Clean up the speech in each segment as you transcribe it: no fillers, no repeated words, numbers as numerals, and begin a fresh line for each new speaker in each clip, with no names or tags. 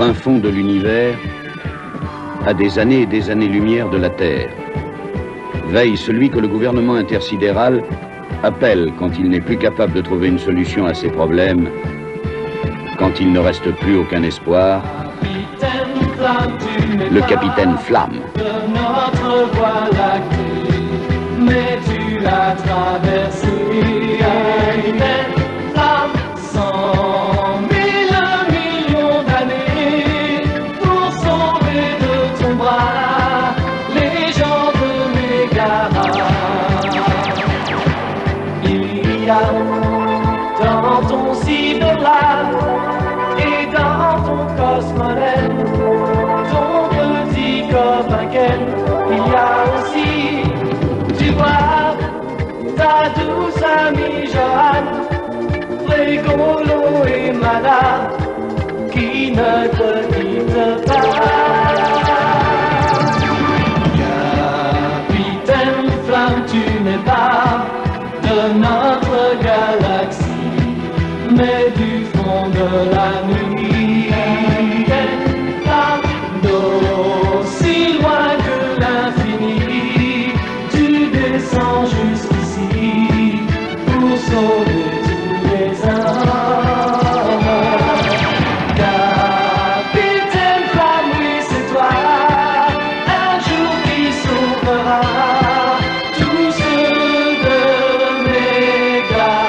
fin fond de l'univers, à des années et des années-lumière de la Terre, veille celui que le gouvernement intersidéral appelle quand il n'est plus capable de trouver une solution à ses problèmes, quand il ne reste plus aucun espoir, le capitaine Flamme.
De notre voie lactée, mais tu l'as traversé. Capitaine Flamme, 100 000 millions d'années pour sauver de ton bras les gens de Mégara. Il y a dans ton cyberlab et dans ton cosmodèle ton petit copain Ken. Il y a aussi du bois, ta douce amie Joanne, Frégolo et Madame qui ne te quittent pas. Capitaine Flamme, tu n'es pas de notre galaxie, mais du fond de la nuit. Capitaine Flamme, d'aussi loin que l'infini, tu descends jusqu'ici pour sauver tous les hommes. Capitaine Flamme, oui c'est toi, un jour qui sauvera tous ceux de Mégara.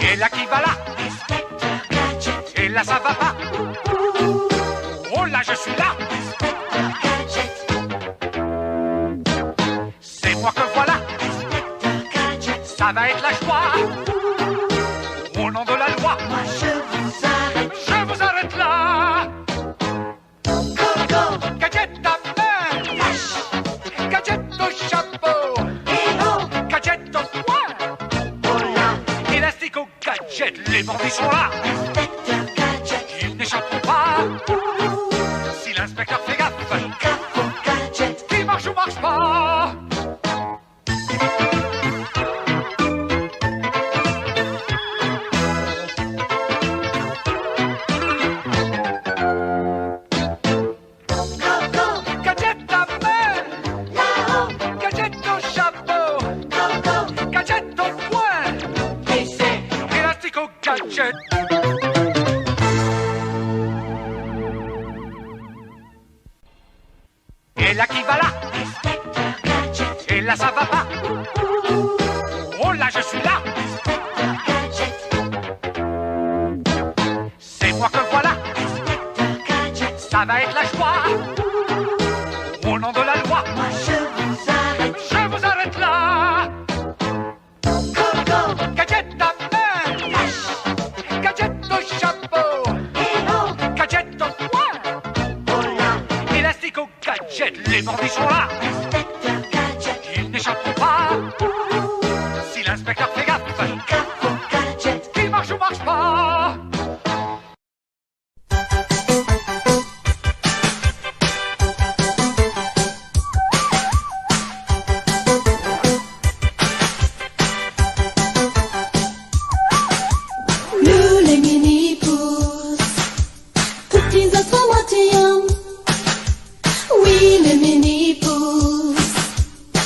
Et là qui va là, et là ça va pas. Oh là je suis là, c'est moi que voilà. Ça va être la joie. Au nom de la loi, moi je vous arrête là. Gadget à main, gadget au chapeau, gadget au poing, élastique au gadget, les bandits sont là. Ils n'échapperont pas. Si l'inspecteur fait gaffe, qui marche ou marche pas. Et là qui va là, et là ça va pas. Oh là je suis là, c'est moi que voilà. Ça ça va être la joie. Au nom de la loi,
Moi je vous arrête
là.
Coco,
Gadget à main,
Flash,
gadget au chapeau,
Héros,
gadget au poing,
oh là,
élastique au gadget, les bandits sont là.
Inspecteur Gadget,
Ils n'échapperont pas. Si l'inspecteur fait gaffe,
gaffe au gadget.
qu'il marche ou marche pas.
Nous les mini-pousses, petits êtres à moitié hommes. Oui, les mini-pousses,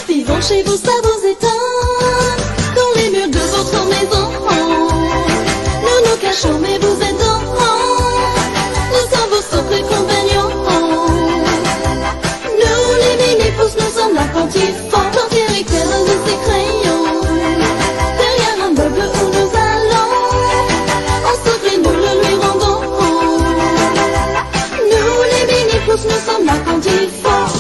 vivons chez vous, ça vous étonne. Dans les murs de votre maison, nous nous cachons, mais vous êtes dehors. Nous sommes vos secrets compagnons. Nous les mini-pousses, nous sommes l'apprentis fort, l'anti-héritière de ses crayons. Derrière un meuble où nous allons, en secret nous le lui rendons. Nous les mini-pousses, nous sommes l'apprentis fort.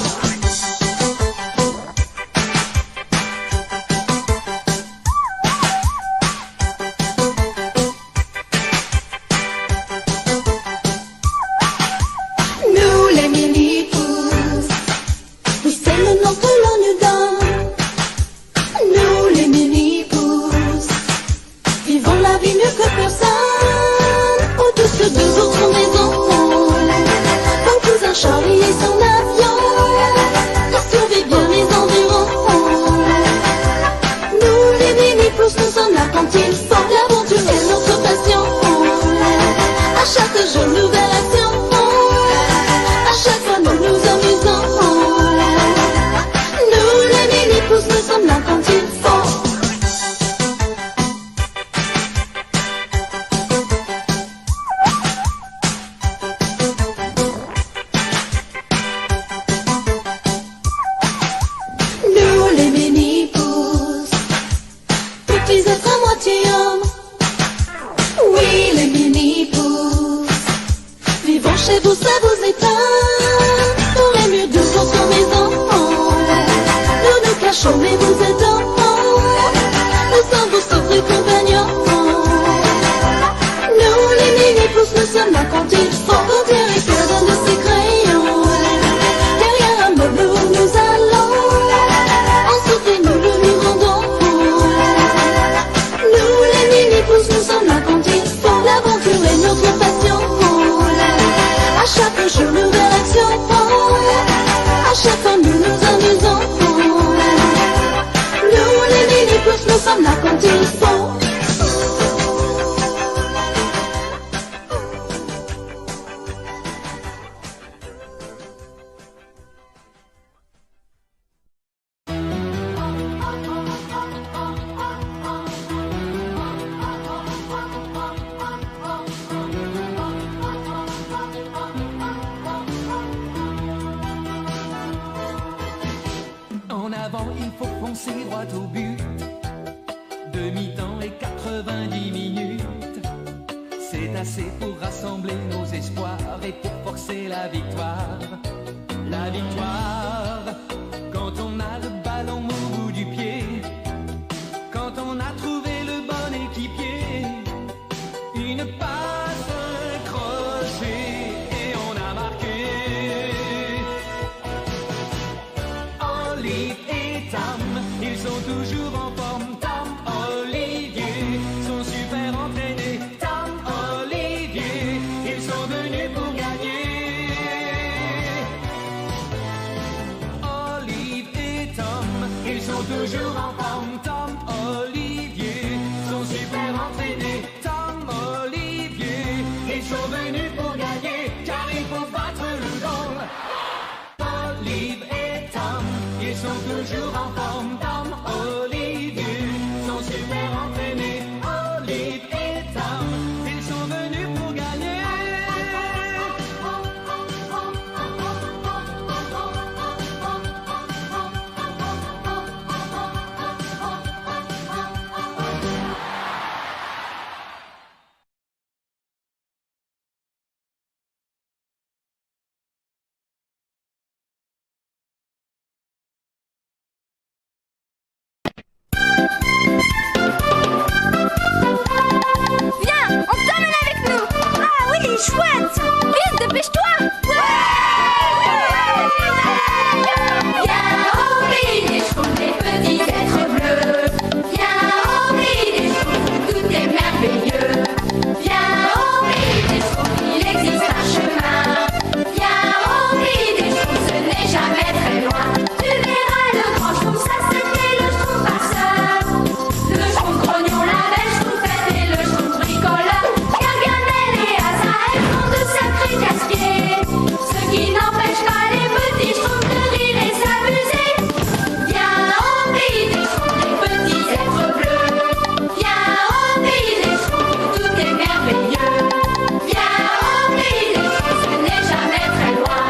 Nous les mini-pousses, oui c'est le nom que l'on nous donne. Nous les mini-pousses, vivons la vie mieux que personne, au-dessus de votre maison. Mon cousin Charlie et son avion, ils survivent bien les environs. Nous les mini-pousses, nous sommes là quand il faut. L'aventure est notre passion. À chaque jour, nouvelle action. À chaque fois, nous nous amusons. Nous les mini-pousses, nous sommes là quand il faut. Nous les mini-pousses, petits êtres à moitié hommes. Oui, les mini-pousses, vivons chez vous, ça vous étonne. Dans les murs de votre maison, nous nous cachons, mais vous êtes dehors. Nous sommes vos secrets compagnons. Nous les mini-pousses, nous sommes là quand il faut. Quand Héritière donne de ses crayons, derrière un meuble où nous allons, en secret nous le lui rendons. Nous les mini-pousses, nous sommes là quand il faut. L'aventure est notre passion. À chaque jour, nouvelle action. À chaque fois, nous nous amusons. Nous les mini-pousses, nous sommes là quand il faut.
En avant, il faut foncer droit au but. Demi-temps et 90 minutes. C'est assez pour rassembler nos espoirs et pour forcer la victoire. La victoire, quand on a le ballon au bout du pied, quand on a trouvé le bon équipier, une passe, un crochet et on a marqué. Olive et Tam, ils sont toujours en forme. Tam, Olivier, sont super entraînés. Tam, Olivier, ils sont venus pour gagner. Olive et Tom, ils sont toujours en forme. Tom, Olivier, sont super entraînés. Tom, Olivier, ils sont venus pour gagner, car il faut battre le goal. Olive et Tom, ils sont toujours en forme. Tom, Olivier, sont super entraînés. Olive et Tom, ils sont venus pour gagner.
Viens, on t'emmène avec nous. Ah oui, chouette. Vite, dépêche-toi. Viens au pays des Schtroumpfs, les petits êtres bleus. Viens au pays des Schtroumpfs, tout est merveilleux. Viens au pays des Schtroumpfs, il existe un chemin. Viens au pays des Schtroumpfs, ce n'est jamais très loin. Tu verras le grand Schtroumpf, ça c'était le Schtroumpf farceur. Le Schtroumpf grognon, la belle Schtroumpfette et le Schtroumpf bricoleur. Gargamel et Azraël font de sacrés casse-pieds. Ce qui n'empêche pas les petits Schtroumpfs de rire et s'amuser. Viens au pays des Schtroumpfs, les petits êtres bleus. Viens au pays des Schtroumpfs, tout est merveilleux. Viens au pays des Schtroumpfs, ce n'est jamais très loin.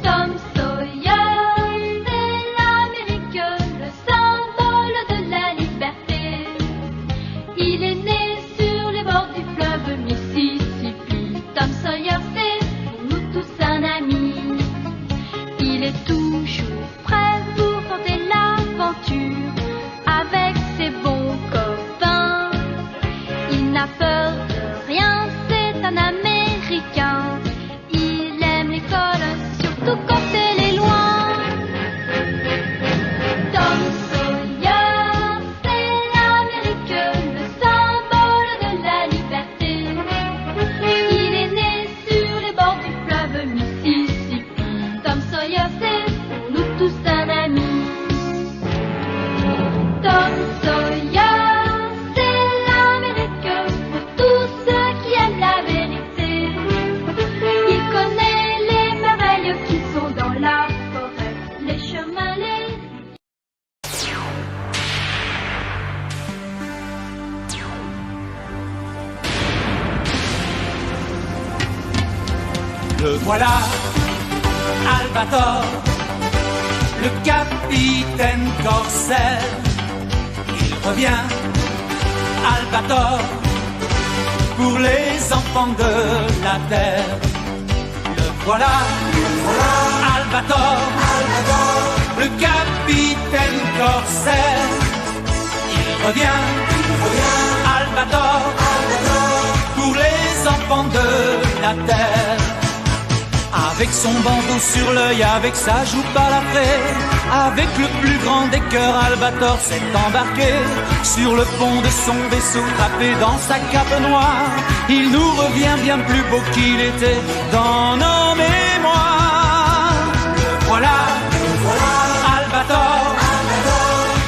Tom Sawyer, c'est l'Amérique, le symbole de la liberté. Il est né sur les bords du fleuve Mississippi. Tom Sawyer, c'est pour nous tous un ami. Il est toujours prêt pour tenter l'aventure avec ses bons copains. Il n'a peur de rien, c'est un Américain. Il aime l'école, surtout quand elle est loin. Tom Sawyer, c'est l'Amérique, le symbole de la liberté. Il est né sur les bords du fleuve Mississippi. Tom Sawyer, c'est pour nous tous un ami. Tom Sawyer, c'est l'Amérique pour tous ceux qui aiment la vérité. Il connaît les merveilles qui sont dans la forêt, les chemins, les...
Le voilà, Albator, le capitaine corsaire. Il revient, Albator, pour les enfants de la terre. Le voilà, Albator, le capitaine corsaire. Il revient, Albator, pour les enfants de la terre. Avec son bandeau sur l'œil, avec sa joue balafrée, avec le plus grand des cœurs, Albator s'est embarqué sur le pont de son vaisseau, trappé dans sa cape noire. Il nous revient bien plus beau qu'il était dans nos mémoires. Le voilà, Albator,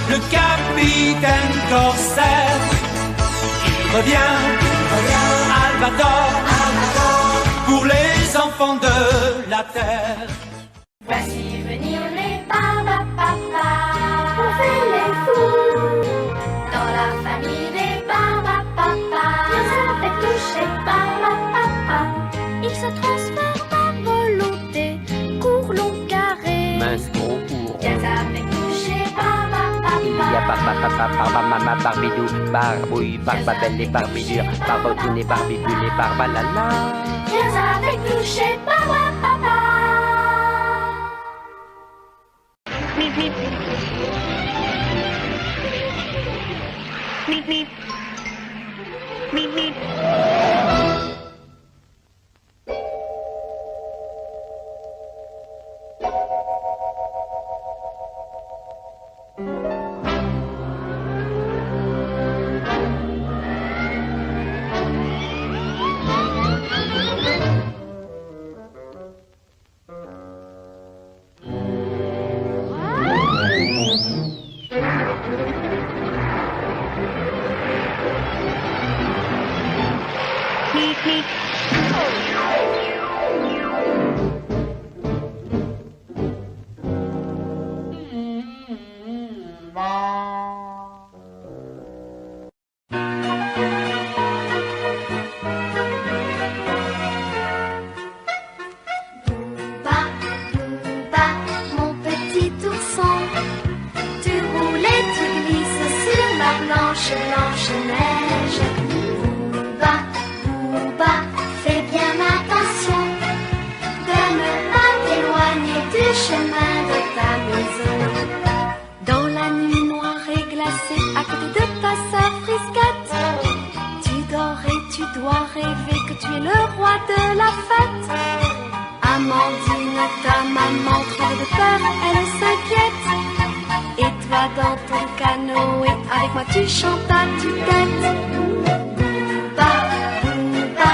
le capitaine corsaire. Il revient, Albator, pour les enfants de la terre.
Voici venir les barbapapas. On fait les fous dans la famille des barbapapas. Viens avec nous chez Barbapapa. Il se transforme à volonté, court, long, carré.
Mince, gros, court.
Viens avec nous chez Barbapapa.
Il y a Barbapapa, Barbamama, Barbidou, Barbouille, Barbabelle et Barbidure, Barbotoune et Barbibule et Barbalala.
Viens avec nous chez Barbapapa.
Meep, meep. Meep, meep. Meep, meep. Meep, meep.
Booba, Booba, mon petit ourson, tu roules et tu glisses sur ma blanche, blanche neige. Booba, Booba, fais bien ma tu es le roi de la fête. Amandine, ta maman tremble de peur, elle s'inquiète. Et toi dans ton canoë, avec moi tu chantes à tue-tête. Booba, Booba,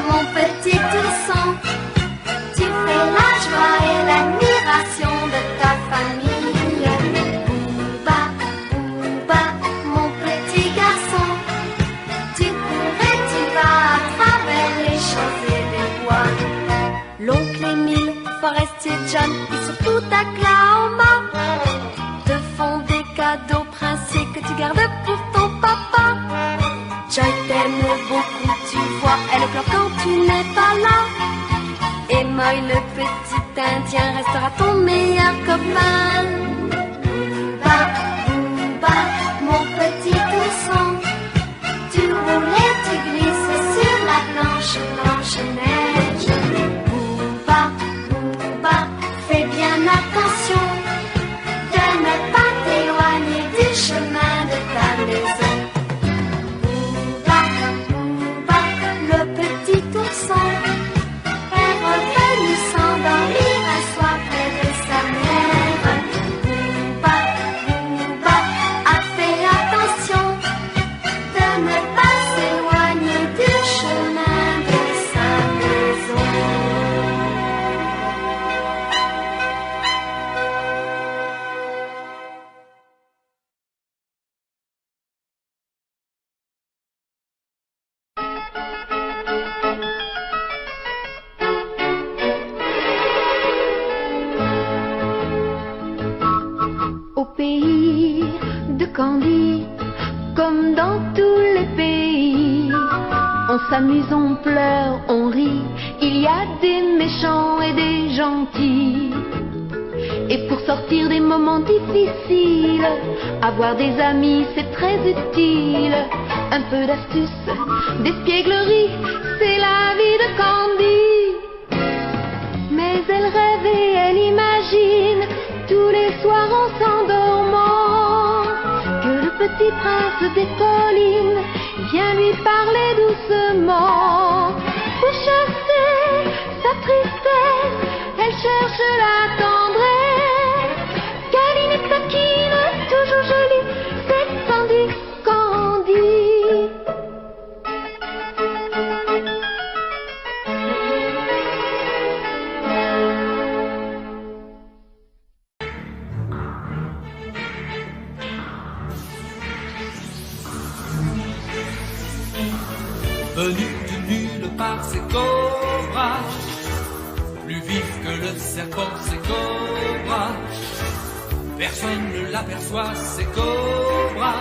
mon petit ourson, tu fais la joie et l'admiration de ta famille. Booba, Booba, mon petit garçon, tu cours et tu vas à travers les champs et les bois. L'oncle Émile, Forestier John et surtout Oklahoma te font des cadeaux princiers que tu gardes pour ton papa. Joy t'aime beaucoup, tu vois, elle pleure quand tu n'es pas là. Et Moy, le petit Indien, restera ton meilleur copain. Booba, Booba, mon petit ourson, tu roules et tu glisses sur la blanche, blanche neige. Booba, Booba, fais bien attention de ne pas t'éloigner du chemin de ta maison. Booba, Booba, le petit ourson est revenu s'endormir un soir près de sa mère. Booba, Booba, a fait attention de ne pas s'éloigner du chemin de sa maison.
Au pays de Candy, comme dans tous les pays, on s'amuse, on pleure, on rit, il y a des méchants et des gentils. Et pour sortir des moments difficiles, avoir des amis c'est très utile. Un peu d'astuce, d'espièglerie, c'est la vie de Candy. Mais elle rêve et elle imagine tous les soirs en s'endormant que le petit prince des collines vient lui parler doucement. Pour chasser sa tristesse, elle cherche la tendresse. Câline et taquine, toujours jolie, c'est Candy, Candy.
Venu de nulle part, c'est Cobra. Plus vif que le serpent, c'est Cobra. Personne ne l'aperçoit, c'est Cobra.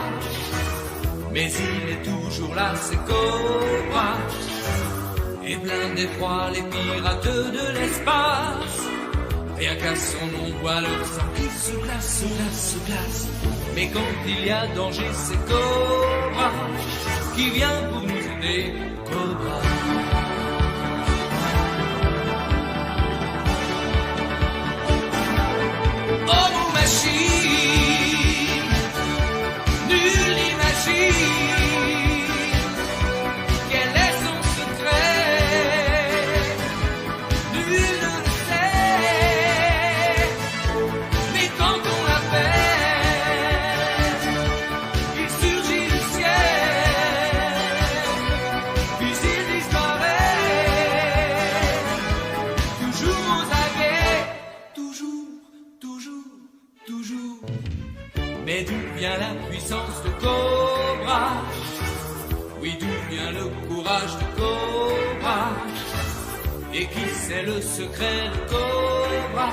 Mais il est toujours là, c'est Cobra. Et plein d'effroi, les pirates de l'espace. Rien qu'à son nom, voit leur sang qui se glace, se glace, se glace. Mais quand il y a danger, c'est Cobra qui vient pour nous aider, Cobra. Oh, mon machine, nul n'imagine quel est son secret, nul ne le sait, mais quand on l'appelle, il surgit du ciel, puis il disparaît, toujours aux aguets, toujours, toujours, toujours. Mais d'où vient la puissance de Cobra? Oui, d'où vient le courage de Cobra? Et qui sait le secret de Cobra?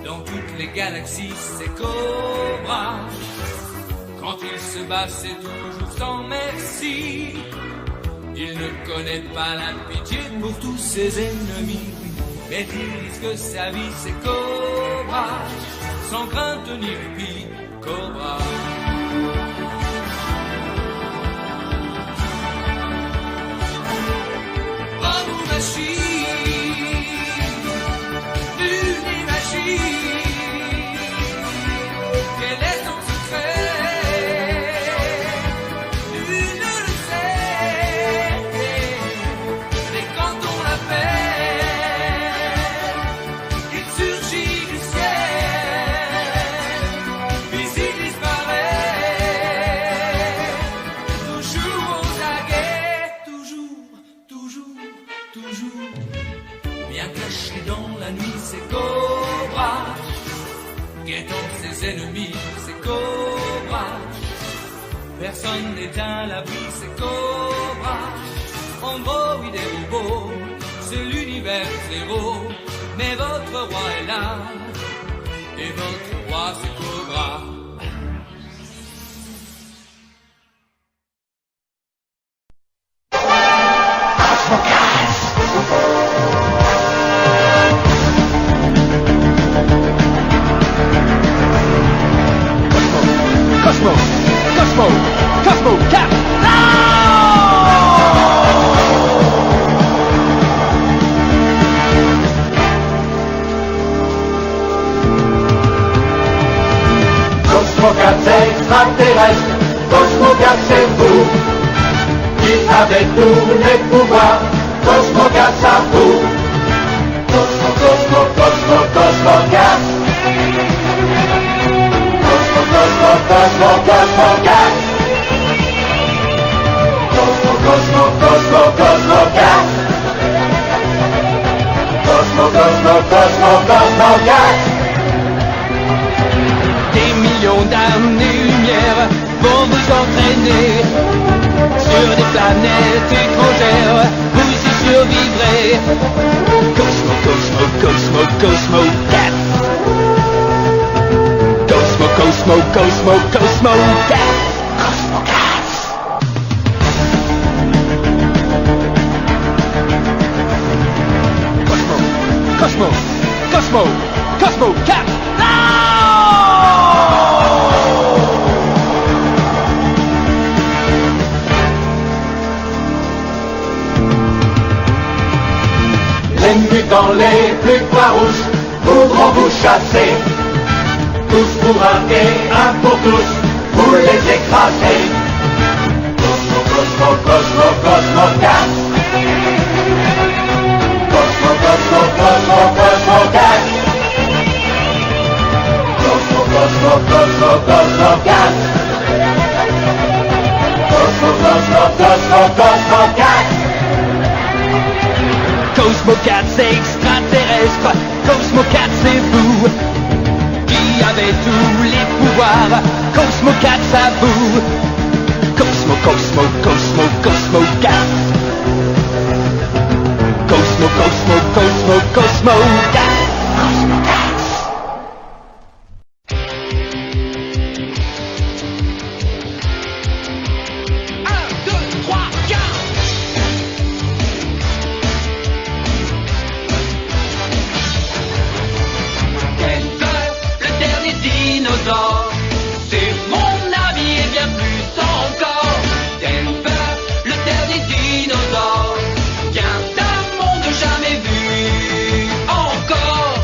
Dans toutes les galaxies, c'est Cobra. Quand il se bat, c'est toujours sans merci. Il ne connaît pas la pitié pour tous ses ennemis. Mais il risque sa vie, c'est Cobra. Sans crainte ni répit, Cobra. Oh, mon machine, nul n'imagine quel est son secret, nul ne le sait, toujours. Bien caché dans la nuit, c'est Cobra. Guettant ses ennemis, c'est Cobra. Personne n'est à l'abri, c'est Cobra. Android et robots, c'est l'univers zéro. Mais votre roi est là, et votre roi c'est Cobra.
Cosmo, Cosmo, Cosmo, Cat.
Cosmo Cat c'est extraterrestre, Cosmo Cat c'est vous, qui avez tous les pouvoirs, Cosmo Cat ça vous. Cosmo, Cosmo, Cosmo, Cosmo Cat. Cosmo, Cosmo, Cosmo, Cosmo Cat. Cosmo, Cosmo, Cosmo, Cosmo Cat. Cosmo, Cosmo, Cosmo, Cosmo Cat.
Des millions d'années-lumière vont vous entraîner sur des planètes étrangères, vous y survivrez.
Cosmo, Cosmo, Cosmo, Cosmo, Cat. Cosmo, Cosmo, Cosmo, Cosmo, Cat. Cosmo Cat. Cosmo, Cosmo, Cosmo, Cosmo, Cat.
Les mutants les plus farouches voudront vous chasser, tous pour un et un pour tous, vous les écraser. Cosmo, Cosmo, Cosmo, Cosmo Cat. Cosmo, Cosmo, Cosmo, Cosmo Cat. Cosmo, Cosmo, Cosmo, Cosmo Cat. Cosmo, Cosmo, Cosmo, Cosmo Cat.
Cosmo Cat c'est extraterrestre, Cosmo Cat c'est vous, qui avez tous les pouvoirs, Cosmo Cat ça vous.
Cosmo, Cosmo, Cosmo, Cosmo, Cat. Cosmo, Cosmo, Cosmo, Cosmo, Cat. Cosmo Cat.
C'est mon ami et bien plus encore. Denver, le dernier dinosaure, vient d'un monde jamais vu encore.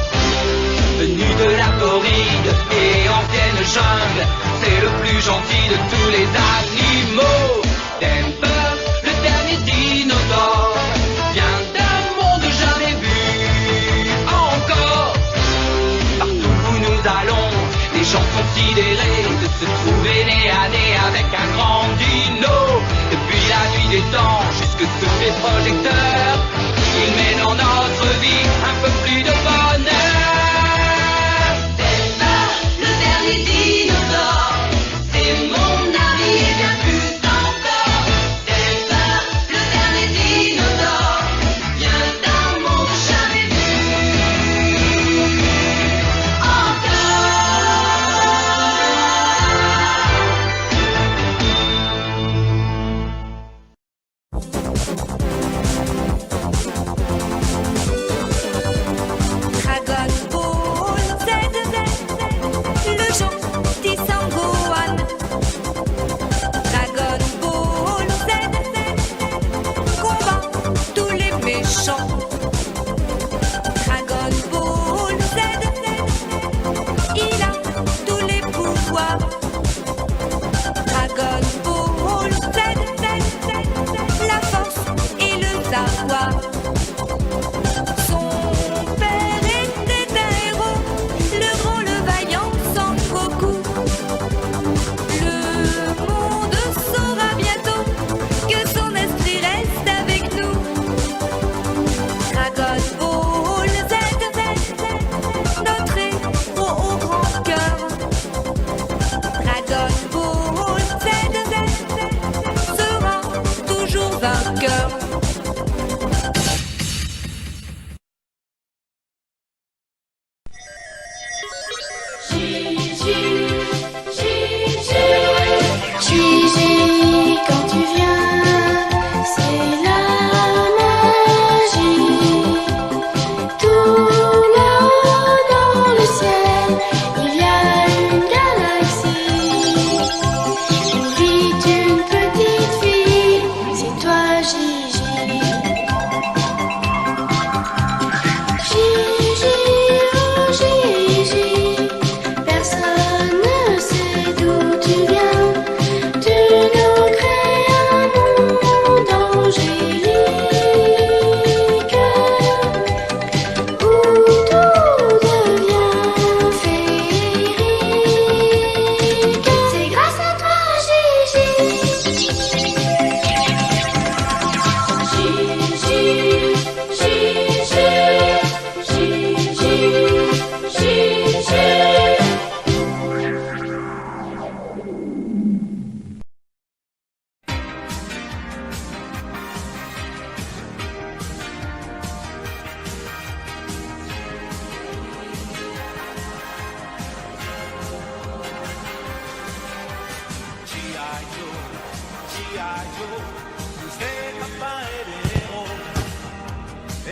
Venu de la Floride et ancienne jungle, c'est le plus gentil de tous les animaux. Denver, le dernier dinosaure, vient d'un monde jamais vu encore. Partout où nous allons, les gens sont sidérés de se trouver nez à nez avec un grand dino. Depuis la nuit des temps jusque sous les projecteurs, il mène dans notre vie un peu plus de bonheur. Denver, le dernier dinosaure, c'est mon ami et bien plus encore. Denver, le dernier dinosaure, vient d'un monde jamais vu encore.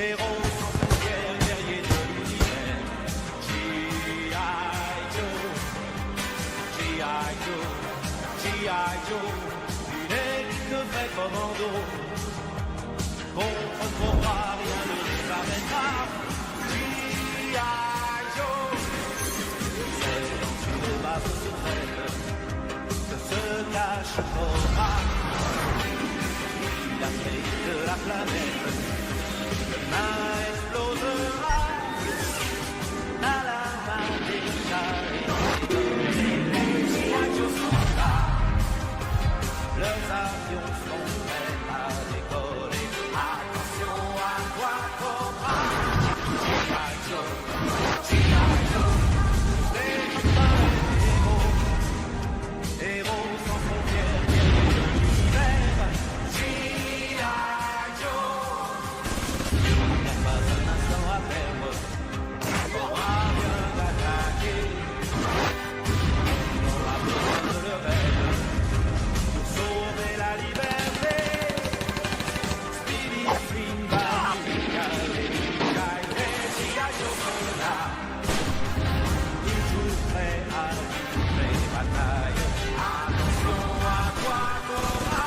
héros sans frontières, guerriers de l'univers. G.I. Joe, G.I. Joe, G.I. Joe, une équipe de vrais commandos. Contre trop bras, rien ne les arrêtera. G.I. Joe, c'est dans une base secrète que se cache Cobra. L'Afrique de la planète, demain explosera à la main des chariots. G.I. Joe sont là, leurs avions sont prêts à décoller. Attention à toi, Cobra. G.I. Joe, G.I. Joe, les copains des héros sans frontières, guerriers de l'univers. G.I. Joe, il n'y a pas un instant à perdre, Cobra vient d'attaquer. On aura besoin de leur aide pour sauver la liberté. Speedy, Spin, Barney, Gary, G.I. Joe sont là, toujours prêts à livrer les batailles. Attention à toi, Cobra.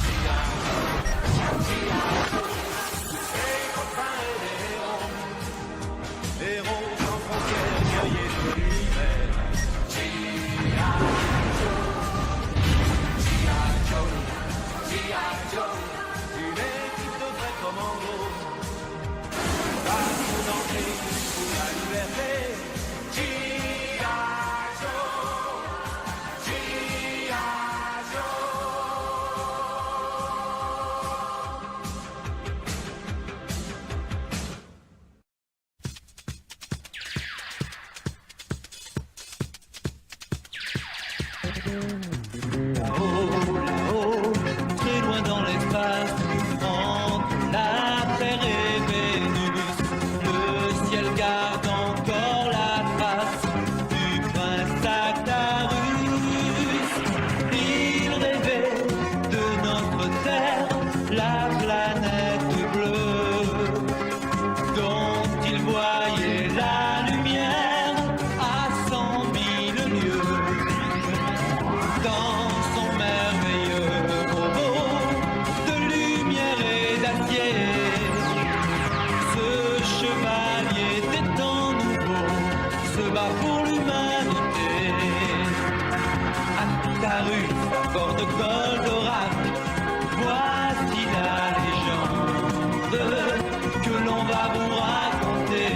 G.I. Joe, les copains et les héros sans frontières, guerriers de l'univers. G.I. Joe, G.I. Joe, G.I. Joe, une équipe de vrais commandos. Va nous danser pour la liberté. G.I. Joe, G.I. Joe. Là-haut, très loin dans l'espace, entre la Terre et Vénus, le ciel garde encore la trace du prince Actarus. Il rêvait de notre Terre, la planète bleue, dont il voyait la lumière à 100 000 lieues. Dans son merveilleux robot de lumière et d'acier, ce chevalier des temps nouveaux se bat pour l'humanité. Actarus, à bord de Goldorak, voici la légende que l'on va vous raconter.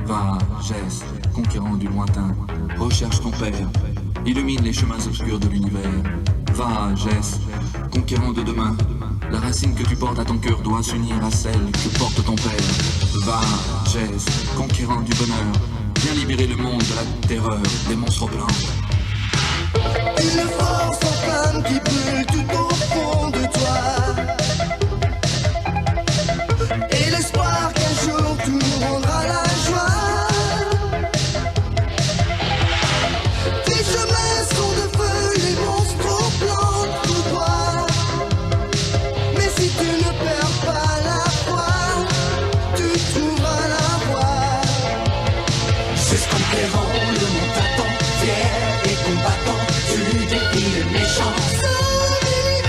Va, Gès, conquérant du lointain, recherche ton père, illumine les chemins obscurs de l'univers. Va, Gès, conquérant de demain, la racine que tu portes à ton cœur doit s'unir à celle que porte ton père. Va, Gès, conquérant du bonheur, viens libérer le monde de la terreur des monstres blancs.
Une force en flamme qui brûle tout au fond de toi, et l'espoir qu'un jour tout nous rendra la joie. Tes chemins sont de feu, les monstres au plan tout droit. Mais si tu ne perds pas la foi, tu trouveras la voie.
C'est ce conquérant, le monde t'attend, fier et combattant, tu défies les méchants.
Seul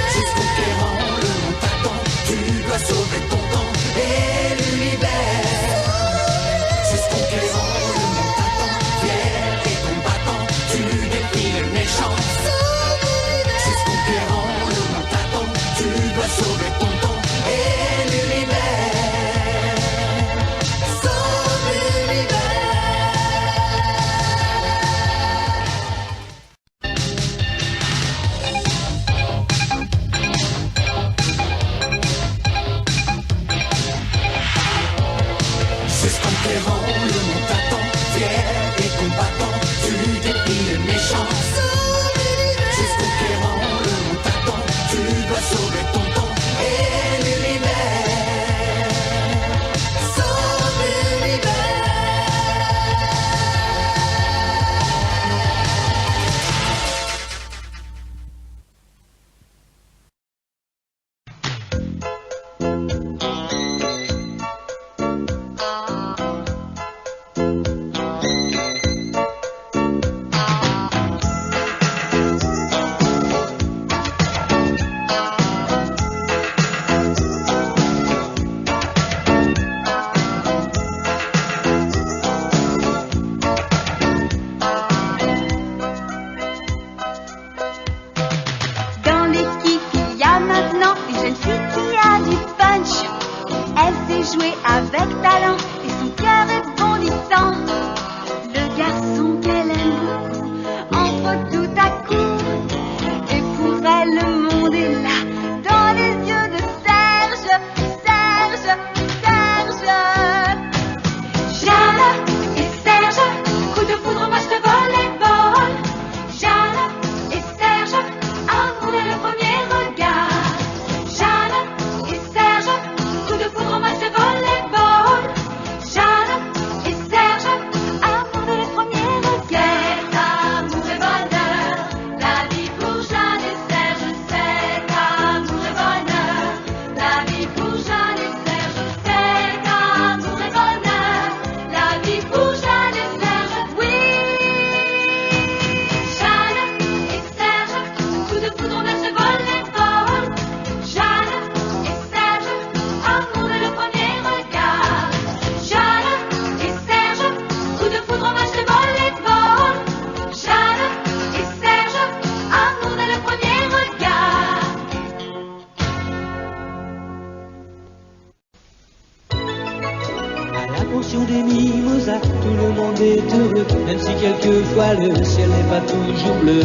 le ciel n'est pas toujours bleu.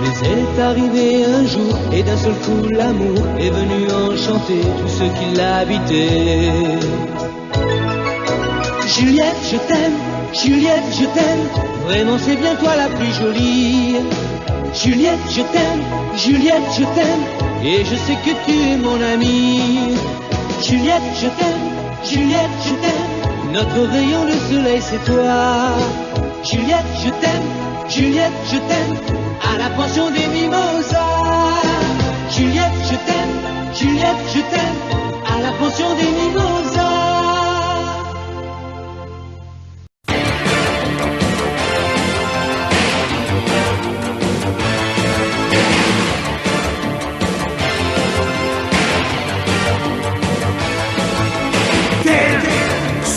Mais elle est arrivée un jour et d'un seul coup l'amour est venu enchanter tous ceux qui l'habitaient. Juliette, je t'aime, Juliette, je t'aime, vraiment c'est bien toi la plus jolie. Juliette, je t'aime, Juliette, je t'aime, et je sais que tu es mon amie. Juliette, je t'aime, Juliette, je t'aime, notre rayon de soleil c'est toi. Juliette, je t'aime, Juliette, je t'aime, à la pension des mimosas. Juliette, je t'aime, Juliette, je t'aime, à la pension des mimosas.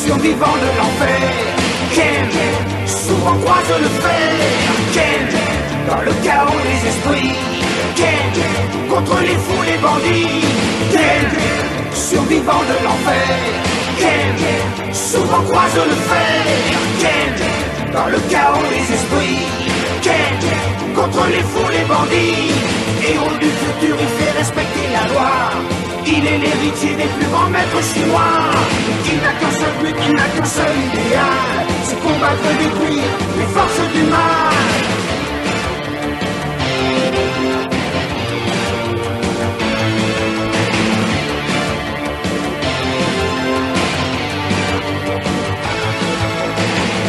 Survivant de l'enfer, Ken, souvent croise le fer. Ken, dans le chaos des esprits. Ken, contre les fous, les bandits. Ken, survivant de l'enfer. Ken, souvent croise le fer. Ken, dans le chaos des esprits. Ken, contre les fous, les bandits. Héros du futur, il fait respecter la loi. Il est l'héritier des plus grands maîtres chinois. Il n'a qu'un seul but, il n'a qu'un seul idéal, c'est combattre et détruire les forces du mal.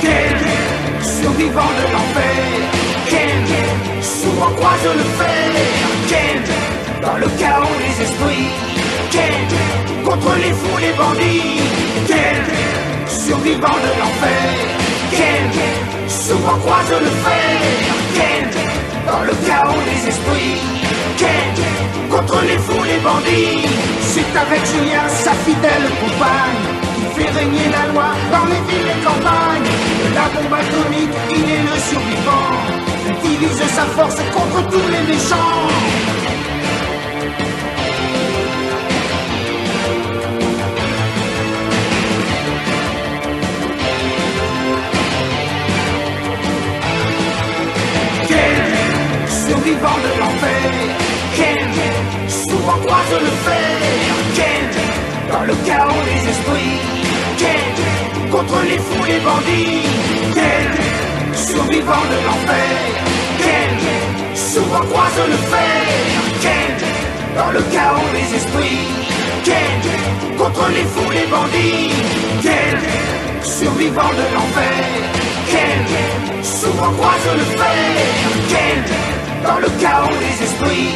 Ken, survivant de l'enfer. Ken, souvent croise le fer. Ken, dans le chaos des esprits. Ken, contre les fous, les bandits. Ken, survivant de l'enfer. Ken, souvent croise le fer. Ken, dans le chaos des esprits. Ken, contre les fous, les bandits. C'est avec Julien, sa fidèle compagne, qui fait régner la loi dans les villes et campagnes. De la bombe atomique, il est le survivant. Il utilise sa force contre tous les méchants. Survivant de l'enfer. Ken, souvent croise le fer. Ken, dans le chaos des esprits. Ken, contre les fous, les bandits. Ken, survivant de l'enfer. Ken, souvent croise le fer. Ken, dans le chaos des esprits. Ken, contre les fous, les bandits. Ken, survivant de l'enfer. Ken, souvent croise le fer. Ken, dans le chaos des esprits.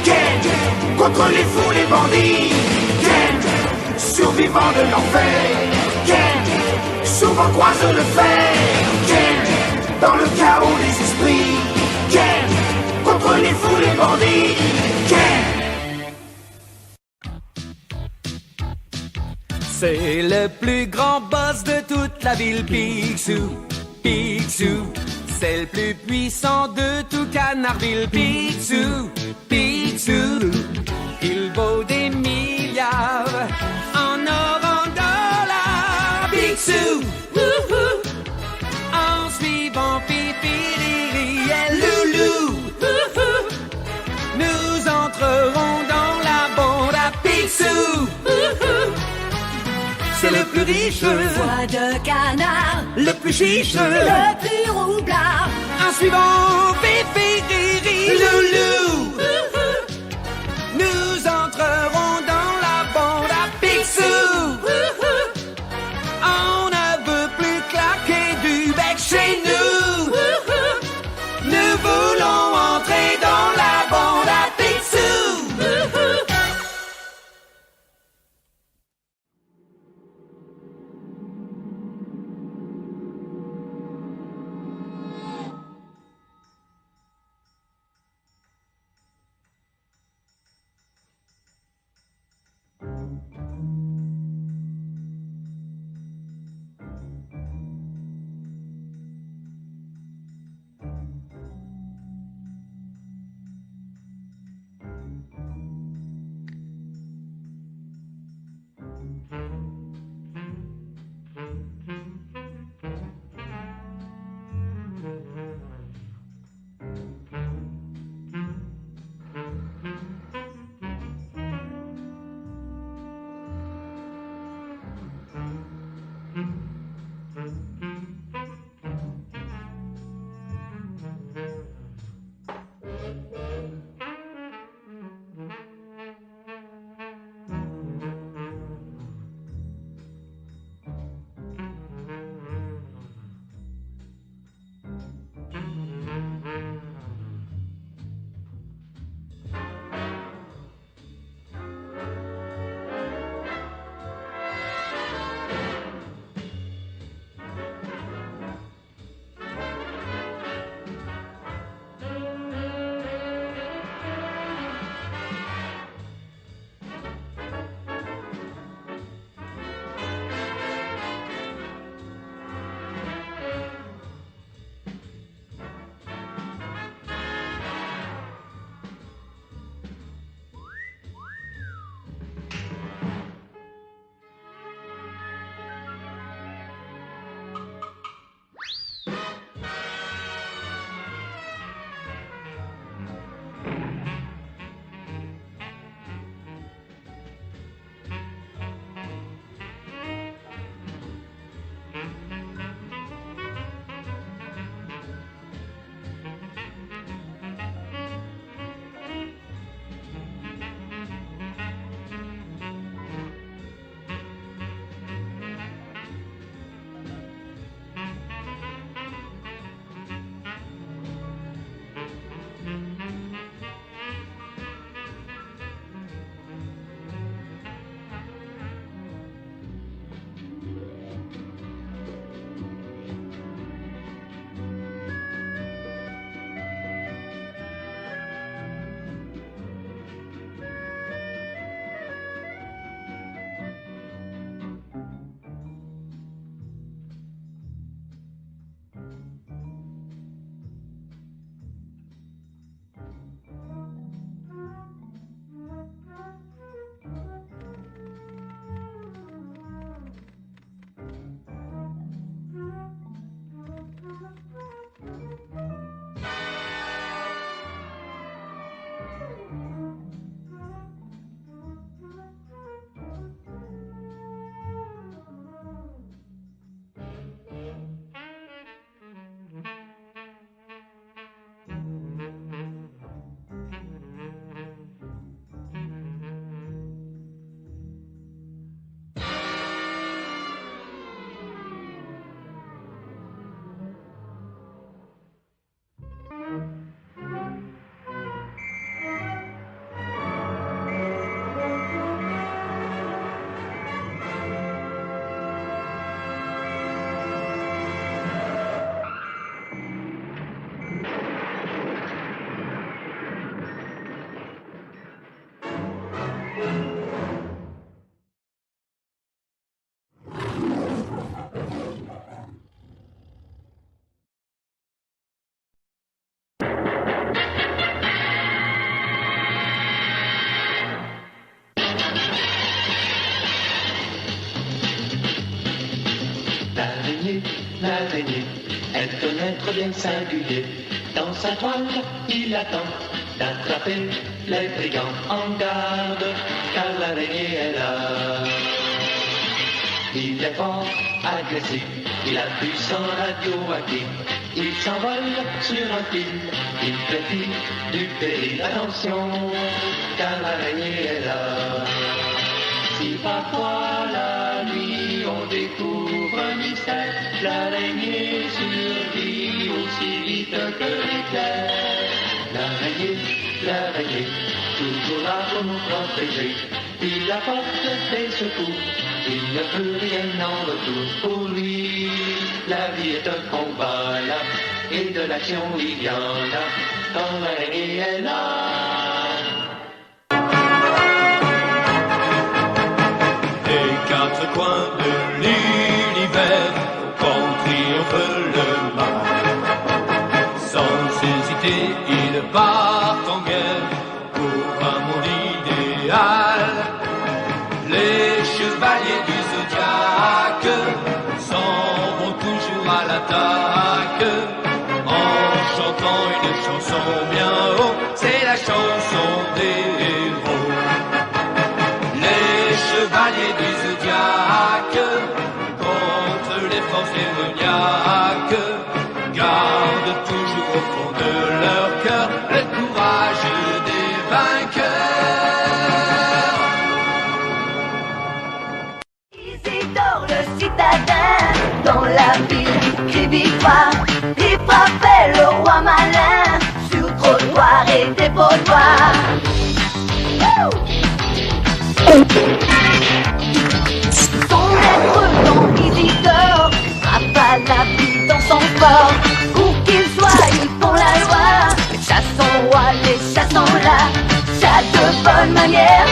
Ken, contre les fous, les bandits. Ken, survivant de l'enfer. Ken, souvent croise le fer. Ken, dans le chaos des esprits. Ken, contre les fous, les bandits. Ken.
C'est le plus grand boss de toute la ville, Picsou, Picsou. C'est le plus puissant de tout Canardville, Picsou, Picsou. Il vaut des milliards en or, en dollars, Picsou. Wouhou. En suivant Pipi, Riri et Loulou, wouhou. Nous entrerons dans la bande à Picsou. Wouhou. C'est le plus riche,
Voix de canard,
le plus chiche,
le plus roublard.
en suivant Pipi, Riri, Loulou. Nous entrerons dans la bande à Picsou. On ne veut plus claquer du bec chez nous. Nous voulons entrer dans la bande à Picsou.
l'araignée est un être bien singulier. Dans sa toile, il attend d'attraper les brigands. En garde, car l'araignée est là. Il est fort, agressif, il a du sang radioactif. Il s'envole sur un fil, il préfie du péril. Attention, car l'araignée est là. Si parfois la nuit on découvre un mystère, l'araignée survit aussi vite que l'éclair. L'araignée, toujours là pour nous protéger. Il apporte des secours, il ne peut rien en retour. Pour lui, la vie est un combat là, et de l'action il y en a, quand l'araignée est là.
Quatre coins de l'univers, quand triomphe le mal. Sans hésiter, ils partent en guerre pour un monde idéal. Les chevaliers du zodiaque s'en vont toujours à l'attaque, en chantant une chanson bien haut, c'est la chanson des héros. Les chevaliers du zodiaque, contre les forces démoniaques, gardent toujours au fond de leur cœur le courage des vainqueurs.
Isidore le citadin, dans la ville crie victoire. Il frappait le roi malin, sur trottoir et dépotoir. Son maître dans Isidore frappe à la vie dans son corps. Où qu'il soit, ils font la loi. Les chats sont rois, les chats sont là. Chats de bonne manière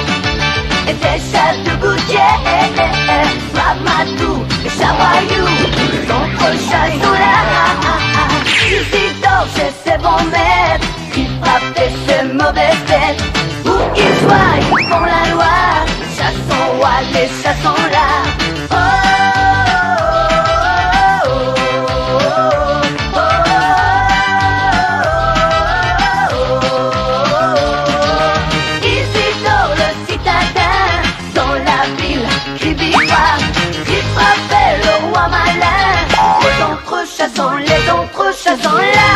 et des chats de gouttière. Ramatou, les chats royaux, les autres chats sont là. Isidore chez ses bons maîtres, il frappe ses mauvaises têtes. Où qu'ils soient, ils font la loi. Les chats sont rois, les chats sont là. Oh, oh, oh, oh. Isidore le citadin, dans la ville, crie victoire. Il frappait le roi malin. Les autres chats sont là.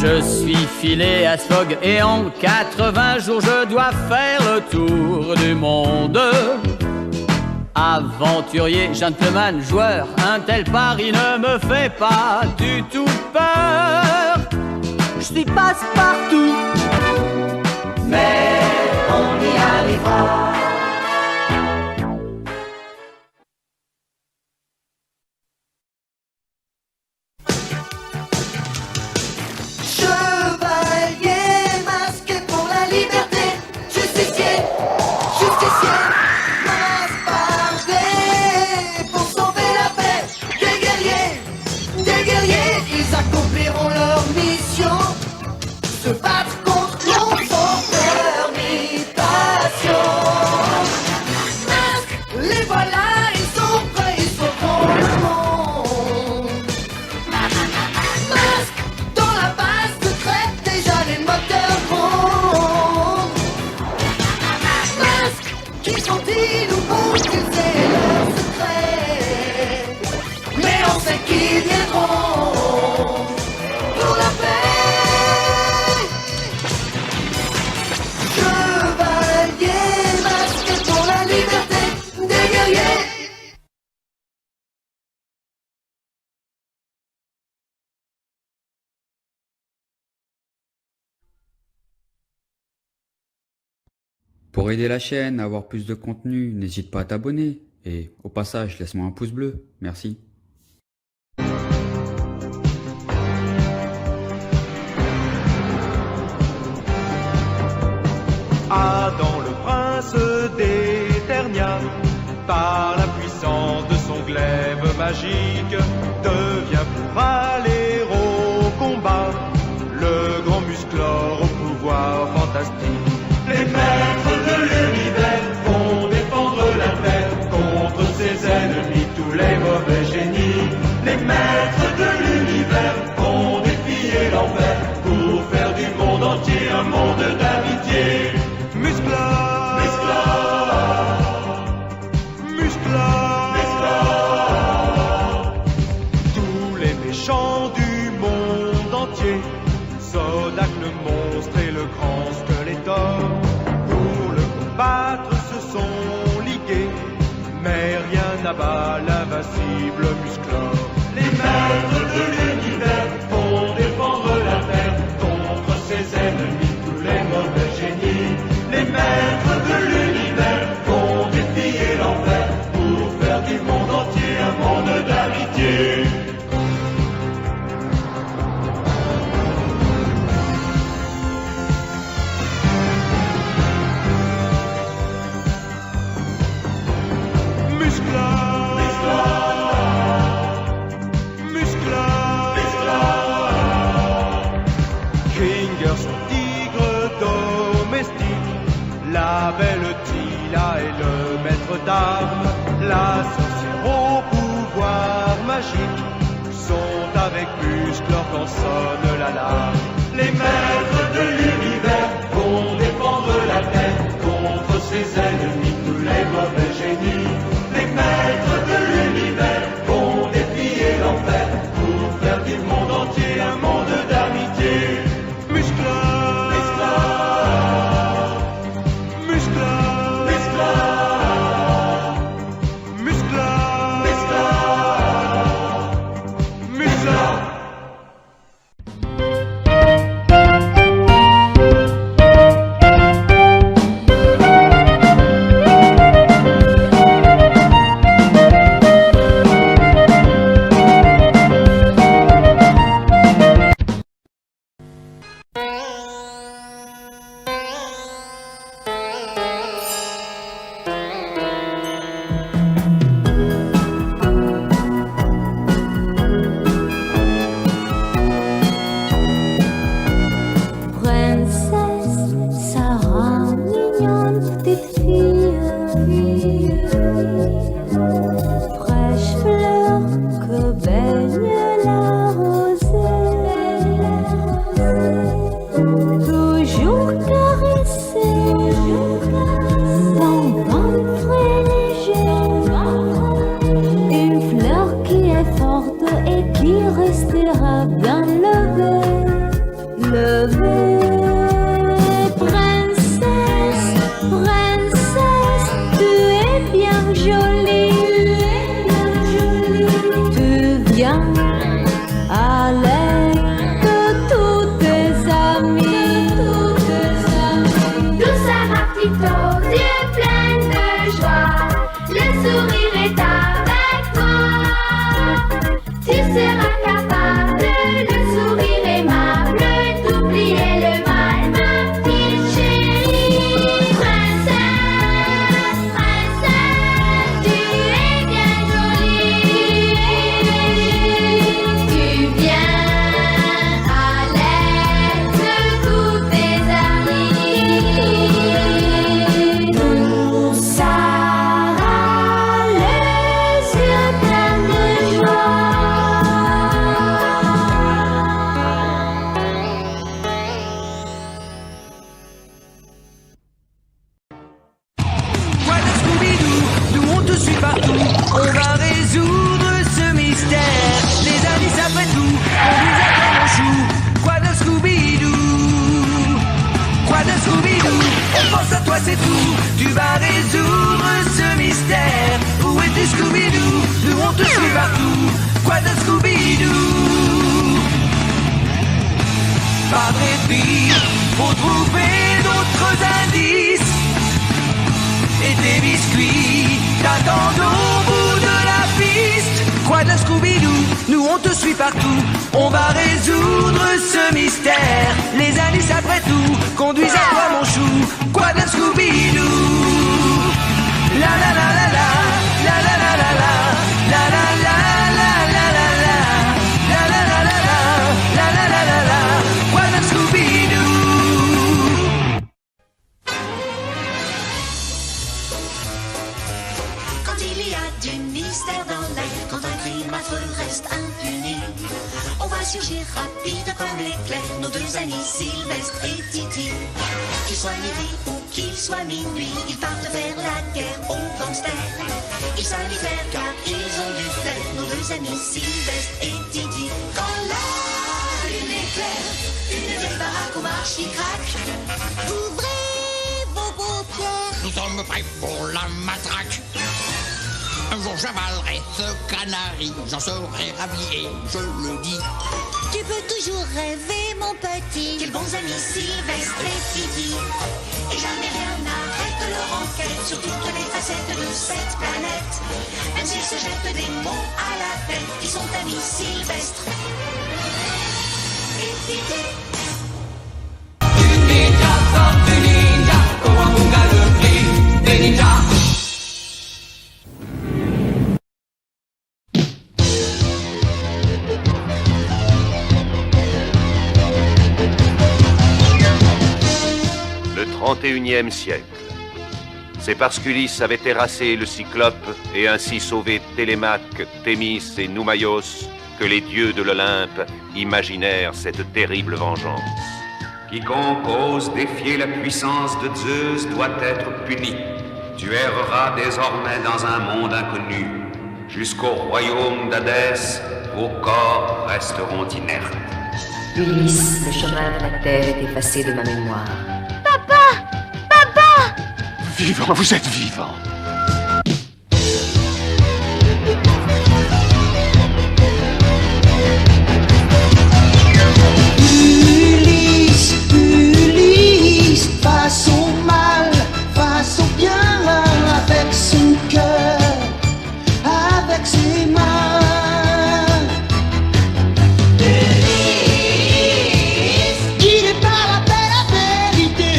Je suis filé à Sfog et en 80 jours je dois faire le tour du monde. Aventurier, gentleman, joueur, un tel pari ne me fait pas du tout peur. Je suis passe-partout, mais on y arrivera.
Chevalier masqué.
Pour aider la chaîne à avoir plus de contenu, n'hésite pas à t'abonner. Et au passage, laisse-moi un pouce bleu. Merci.
Adam le prince d'Eternia, par la puissance de son glaive magique, devient pour aller au combat le grand musclore au pouvoir fantastique. Les maîtres de l'univers vont défendre la terre contre ses ennemis, tous les mauvais génies. Les maîtres de l'univers vont défier l'enfer pour faire du monde entier un monde d'amitié. Musclor, Musclor, tous les méchants du monde entier, Zodac le monstre et le grand Skeletor, pour le combattre se sont ligués, mais rien n'abat l'invincible Musclor. Les maîtres de l'univers vont défendre la terre contre ses ennemis, tous les mauvais génies. Les maîtres de l'univers vont défier l'enfer pour faire du monde entier un monde d'amitié. Musclor, Musclor, Kringer son tigre domestique, la belle Tila est le maître d'armes, la sorcière au pouvoir magique sont avec Musclor quand sonne l'alarme. Les maîtres de l'univers vont défendre la terre contre ses ennemis, tous les mauvais génies. Les maîtres de l'univers vont défier l'enfer pour faire du monde entier un monde d'amitié. Musclor, Musclor, Musclor, Musclor, Musclor, Musclor.
c'est tout. Tu vas résoudre ce mystère. Où es-tu, Scooby-Doo? Nous on te suit partout. Quoi de Scooby-Doo? Pas de répit, faut trouver d'autres indices.
partout. On va résoudre ce mystère. Les indices après tout conduisent à toi mon chou. Quoi de Scooby-Doo? La la la la la, la la la la la, la la la la la la la, la la la la la, la la la la la. Quoi de Scooby-Doo?
Quand il y a du mystère dans l'air, quand un crime affreux reste impuni, on va surgir rapide comme l'éclair, nos deux amis Sylvestre et Titi. Qu'il soit midi ou qu'il soit minuit, ils partent faire la guerre aux gangsters. Ils savent y faire car ils ont du flair, nos deux amis Sylvestre et Titi. Quand la lune éclaire, une vieille baraque au marche qui craque. Ouvrez vos paupières,
nous sommes prêts pour la matraque. Un jour j'avalerai ce canari, j'en serai ravi et je le dis.
Tu peux toujours rêver mon petit, quels bons amis Sylvestre et Titi. Et jamais rien n'arrête leur enquête sur toutes les facettes de cette planète. Même s'ils se jettent des mots à la tête, ils sont amis Sylvestre et Titi.
Une ninja sort du ninja, Kawabunga le cri des ninjas.
Le 31e siècle. C'est parce qu'Ulysse avait terrassé le Cyclope et ainsi sauvé Télémaque, Thémis et Noumaios que les dieux de l'Olympe imaginèrent cette terrible vengeance.
Quiconque ose défier la puissance de Zeus doit être puni. Tu erreras désormais dans un monde inconnu. Jusqu'au royaume d'Hadès, vos corps resteront inertes.
Ulysse, le chemin de la terre est effacé de ma mémoire.
Vivant, vous êtes vivant.
Ulysse, Ulysse, face au mal, face au bien, avec son cœur, avec ses mains. Ulysse, il n'est pas la paix, la vérité.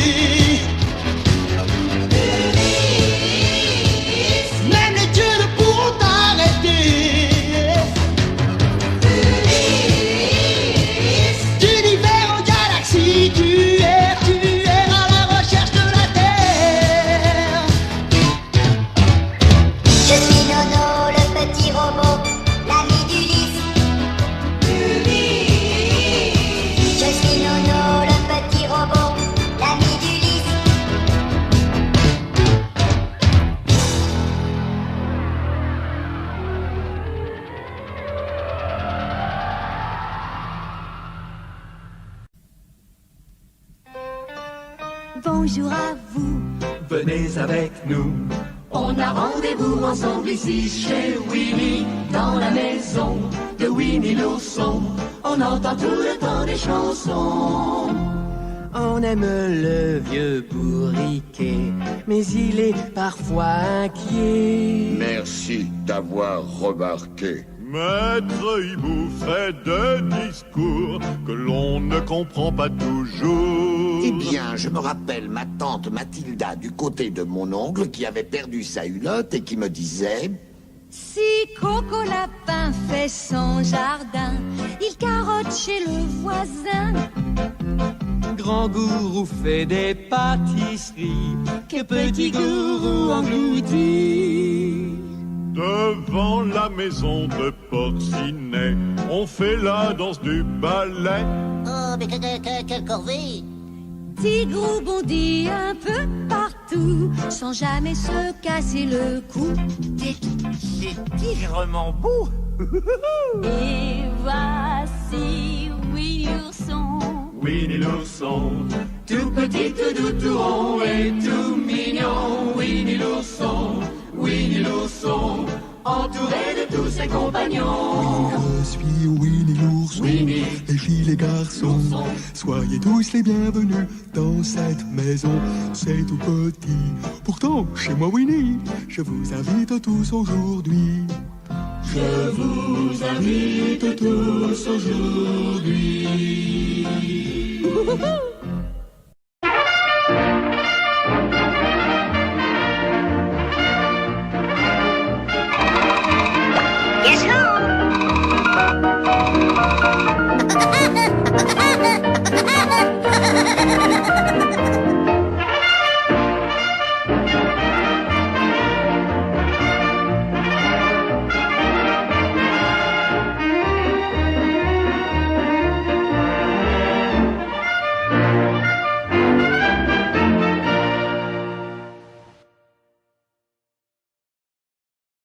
Même les dieux ne pourront t'arrêter. D'univers en galaxie, tu es à la recherche de la terre.
Je suis Nono, le petit robot, l'ami d'Ulysse. Je suis Nono, le petit robot, l'ami d'Ulysse.
Bonjour à vous,
Venez avec nous.
on a rendez-vous ensemble ici chez Winnie, dans la maison de Winnie l'ourson. On entend tout le temps des chansons.
On aime le vieux bourriquet, mais il est parfois inquiet.
Merci d'avoir remarqué.
Maître Hibou fait des discours que l'on ne comprend pas toujours.
Eh bien, je me rappelle ma tante Mathilda du côté de mon oncle qui avait perdu sa hulotte et qui me disait...
Si Coco Lapin fait son jardin, il carotte chez le voisin.
Grand gourou fait des pâtisseries que petit gourou engloutit.
Devant la maison de Porcinet, on fait la danse du ballet.
Oh, mais quelle corvée!
Tigrou bondit un peu partout, sans jamais se casser le cou.
C'est tigrement beau.
Et voici Winnie l'ourson.
Winnie l'ourson, tout petit, tout doux, tout rond et tout mignon. Winnie l'ourson, entouré de tous ses compagnons.
Je suis Winnie l'ourson,
Winnie.
les filles, les garçons, soyez tous les bienvenus dans cette maison. C'est tout petit, pourtant chez moi Winnie, je vous invite tous aujourd'hui.
Je vous invite tous aujourd'hui.